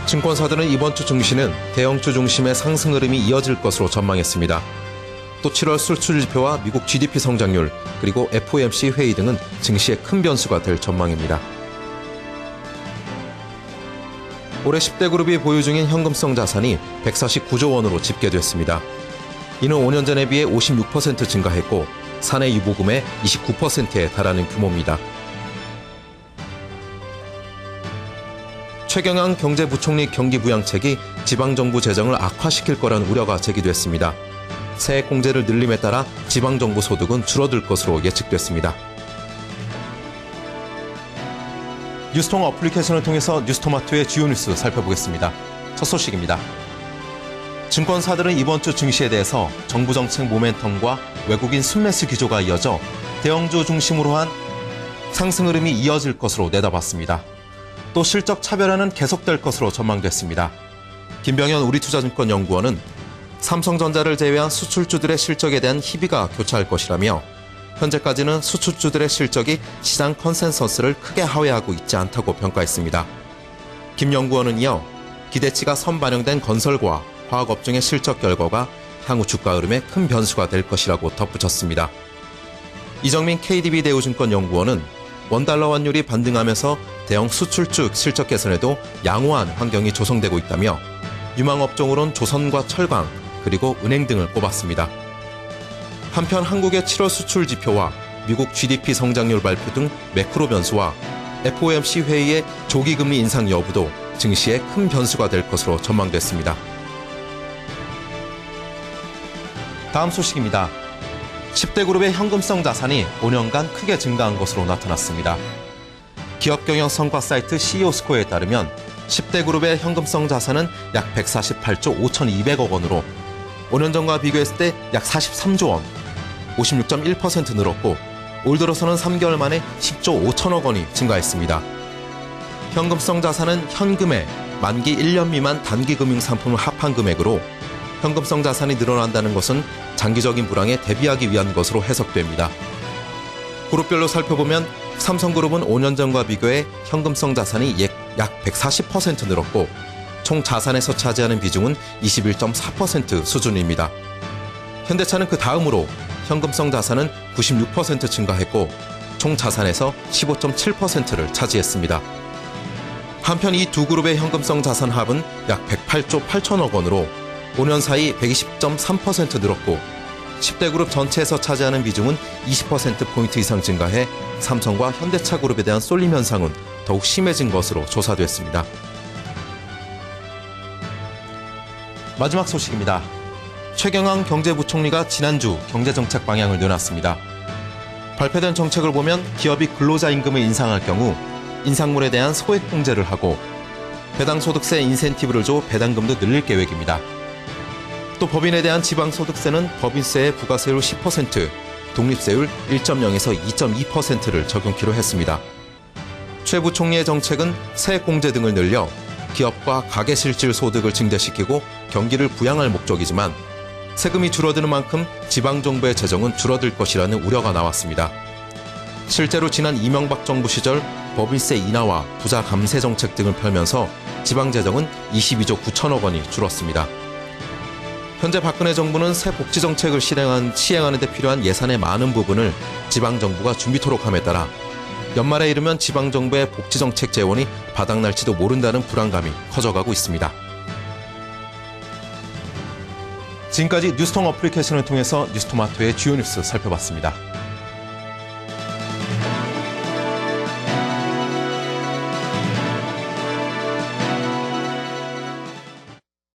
증권사들은 이번 주 증시는 대형주 중심의 상승 흐름이 이어질 것으로 전망했습니다. 또 7월 수출 지표와 미국 GDP 성장률, 그리고 FOMC 회의 등은 증시의 큰 변수가 될 전망입니다. 올해 10대 그룹이 보유 중인 현금성 자산이 149조 원으로 집계됐습니다. 이는 5년 전에 비해 56% 증가했고 사내 유보금의 29%에 달하는 규모입니다. 최경영 경제부총리 경기부양책이 지방정부 재정을 악화시킬 거라는 우려가 제기됐습니다. 세액 공제를 늘림에 따라 지방정부 소득은 줄어들 것으로 예측됐습니다. 뉴스통 어플리케이션을 통해서 뉴스토마토의 주요 뉴스 살펴보겠습니다. 첫 소식입니다. 증권사들은 이번 주 증시에 대해서 정부 정책 모멘텀과 외국인 순매수 기조가 이어져 대형주 중심으로 한 상승 흐름이 이어질 것으로 내다봤습니다. 또 실적 차별화는 계속될 것으로 전망됐습니다. 김병현 우리투자증권연구원은 삼성전자를 제외한 수출주들의 실적에 대한 희비가 교차할 것이라며 현재까지는 수출주들의 실적이 시장 컨센서스를 크게 하회하고 있지 않다고 평가했습니다. 김 연구원은 이어 기대치가 선반영된 건설과 화학업종의 실적 결과가 향후 주가 흐름에 큰 변수가 될 것이라고 덧붙였습니다. 이정민 KDB 대우증권연구원은 원달러 환율이 반등하면서 대형 수출주 실적 개선에도 양호한 환경이 조성되고 있다며 유망업종으론 조선과 철강, 그리고 은행 등을 꼽았습니다. 한편 한국의 7월 수출 지표와 미국 GDP 성장률 발표 등 매크로 변수와 FOMC 회의의 조기 금리 인상 여부도 증시에 큰 변수가 될 것으로 전망됐습니다. 다음 소식입니다. 10대 그룹의 현금성 자산이 5년간 크게 증가한 것으로 나타났습니다. 기업경영 성과 사이트 CEO스코어에 따르면 10대 그룹의 현금성 자산은 약 148조 5,200억 원으로 5년 전과 비교했을 때 약 43조 원, 56.1% 늘었고 올 들어서는 3개월 만에 10조 5천억 원이 증가했습니다. 현금성 자산은 현금에 만기 1년 미만 단기금융상품을 합한 금액으로 현금성 자산이 늘어난다는 것은 장기적인 불황에 대비하기 위한 것으로 해석됩니다. 그룹별로 살펴보면 삼성그룹은 5년 전과 비교해 현금성 자산이 약 140% 늘었고 총 자산에서 차지하는 비중은 21.4% 수준입니다. 현대차는 그 다음으로 현금성 자산은 96% 증가했고 총 자산에서 15.7%를 차지했습니다. 한편 이 두 그룹의 현금성 자산 합은 약 108조 8천억 원으로 5년 사이 120.3% 늘었고 10대 그룹 전체에서 차지하는 비중은 20%포인트 이상 증가해 삼성과 현대차 그룹에 대한 쏠림 현상은 더욱 심해진 것으로 조사됐습니다. 마지막 소식입니다. 최경영 경제부총리가 지난주 경제정책 방향을 내놨습니다. 발표된 정책을 보면 기업이 근로자 임금을 인상할 경우 인상물에 대한 소액 공제를 하고 배당소득세 인센티브를 줘 배당금도 늘릴 계획입니다. 또 법인에 대한 지방소득세는 법인세의 부가세율 10%, 독립세율 1.0에서 2.2%를 적용키로 했습니다. 최 부총리의 정책은 세액공제 등을 늘려 기업과 가계실질 소득을 증대시키고 경기를 부양할 목적이지만 세금이 줄어드는 만큼 지방정부의 재정은 줄어들 것이라는 우려가 나왔습니다. 실제로 지난 이명박 정부 시절 법인세 인하와 부자 감세 정책 등을 펴면서 지방재정은 22조 9천억 원이 줄었습니다. 현재 박근혜 정부는 새 복지정책을 시행하는 데 필요한 예산의 많은 부분을 지방정부가 준비토록 함에 따라 연말에 이르면 지방정부의 복지정책 재원이 바닥날지도 모른다는 불안감이 커져가고 있습니다. 지금까지 뉴스통 어플리케이션을 통해서 뉴스토마토의 주요 뉴스 살펴봤습니다.